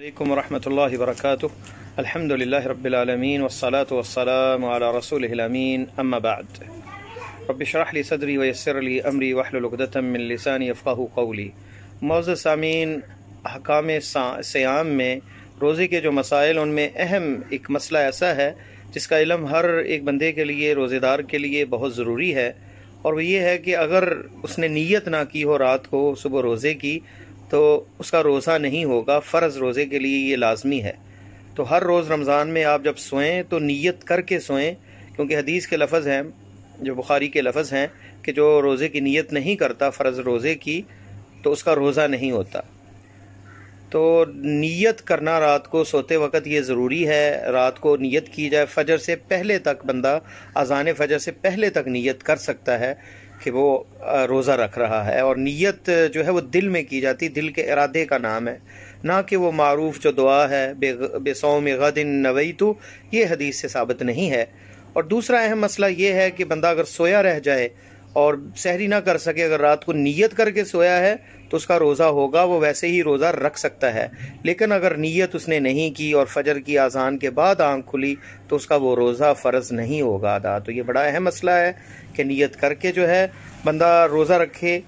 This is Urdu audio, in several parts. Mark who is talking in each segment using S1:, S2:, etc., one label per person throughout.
S1: علیکم ورحمۃ اللہ وبرکاتہ الحمد للہ رب العالمین والصلاة والسلام علی رسولہ الامین اما بعد رب اشرح لی صدری ویسر لی امری واحلل عقدۃ من لسانی یفقہوا قولی۔ معزز سامعین، احکام صیام میں روزے کے جو مسائل، ان میں اہم ایک مسئلہ ایسا ہے جس کا علم ہر ایک بندے کے لیے، روزے دار کے لیے بہت ضروری ہے، اور وہ یہ ہے کہ اگر اس نے نیت نہ کی ہو رات کو صبح روزے کی تو اس کا روزہ نہیں ہوگا۔ فرض روزے کے لیے یہ لازمی ہے۔ تو ہر روز رمضان میں آپ جب سوئیں تو نیت کر کے سوئیں، کیونکہ حدیث کے لفظ ہیں، جو بخاری کے لفظ ہیں، کہ جو روزے کی نیت نہیں کرتا فرض روزے کی تو اس کا روزہ نہیں ہوتا۔ تو نیت کرنا رات کو سوتے وقت یہ ضروری ہے، رات کو نیت کی جائے۔ فجر سے پہلے تک بندہ، اذان فجر سے پہلے تک نیت کر سکتا ہے کہ وہ روزہ رکھ رہا ہے، اور نیت جو ہے وہ دل میں کی جاتی، دل کے ارادے کا نام ہے، نہ کہ وہ معروف جو دعا ہے بصوم غد نویت، یہ حدیث سے ثابت نہیں ہے۔ اور دوسرا اہم مسئلہ یہ ہے کہ بندہ اگر سویا رہ جائے اور سحری نہ کر سکے، اگر رات کو نیت کر کے سویا ہے تو اس کا روزہ ہوگا، وہ ویسے ہی روزہ رکھ سکتا ہے۔ لیکن اگر نیت اس نے نہیں کی اور فجر کی اذان کے بعد آنکھ کھلی تو اس کا وہ روزہ فرض نہیں ہوگا ادا۔ تو یہ بڑا اہم مسئلہ ہے کہ نیت کر کے جو ہے بندہ روزہ رکھے،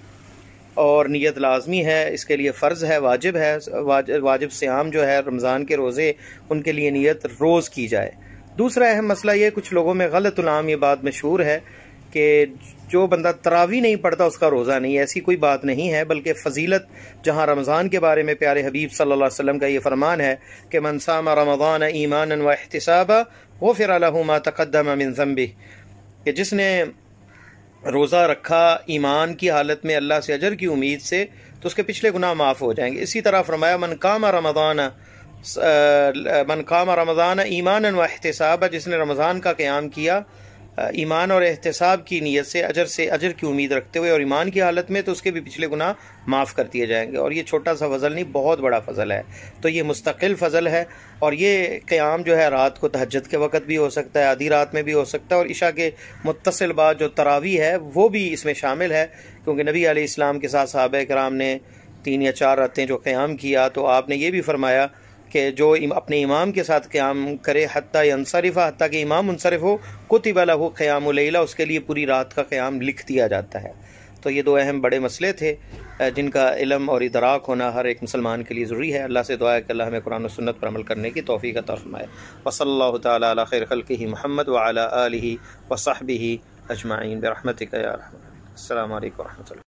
S1: اور نیت لازمی ہے، اس کے لیے فرض ہے، واجب ہے۔ واجب صیام جو ہے رمضان کے روزے، ان کے لیے نیت روز کی جائے۔ دوسرا اہم مسئلہ یہ، کچھ لوگوں میں غلط العام یہ بات مشہور ہے کہ جو بندہ تراویح نہیں پڑھتا اس کا روزہ نہیں ہے۔ ایسی کوئی بات نہیں ہے، بلکہ فضیلت جہاں رمضان کے بارے میں پیارے حبیب صلی اللہ علیہ وسلم کا یہ فرمان ہے کہ من صام رمضان ایمانا واحتسابا غفر له ما تقدم من ذنبه، کہ جس نے روزہ رکھا ایمان کی حالت میں اللہ سے اجر کی امید سے تو اس کے پچھلے گناہ معاف ہو جائیں گے۔ اسی طرح فرمایا من قام رمضان ایمانا واحتسابا، جس نے رمضان کا قیام کیا ایمان اور احتساب کی نیت سے اجر کی امید رکھتے ہوئے اور ایمان کی حالت میں، تو اس کے بھی پچھلے گناہ معاف کر دیے جائیں گے۔ اور یہ چھوٹا سا فضل نہیں، بہت بڑا فضل ہے۔ تو یہ مستقل فضل ہے، اور یہ قیام جو ہے رات کو تہجد کے وقت بھی ہو سکتا ہے، آدھی رات میں بھی ہو سکتا ہے، اور عشاء کے متصل بعد جو تراویح ہے وہ بھی اس میں شامل ہے، کیونکہ نبی علیہ السلام کے ساتھ صحابہ کرام نے 3 یا 4 راتیں جو قیام کیا، تو آپ نے یہ بھی فرمایا کہ جو اپنے امام کے ساتھ قیام کرے حتیٰ ینصرف، حتیٰ کہ امام منصرف ہو، کتب لہ قیام لیلہ، اس کے لیے پوری رات کا قیام لکھ دیا جاتا ہے۔ تو یہ 2 اہم بڑے مسئلے تھے جن کا علم اور ادراک ہونا ہر ایک مسلمان کے لیے ضروری ہے۔ اللہ سے دعا ہے کہ اللہ ہمیں قرآن و سنت پر عمل کرنے کی توفیق عطا فرمائے۔ وصلی اللہ تعالی علی خیر خلقہ محمد وعلی آلہ وصحبہ اجمعین برحمتک یا ارحم الراحمین۔ السلام علیکم ورحمۃ اللہ۔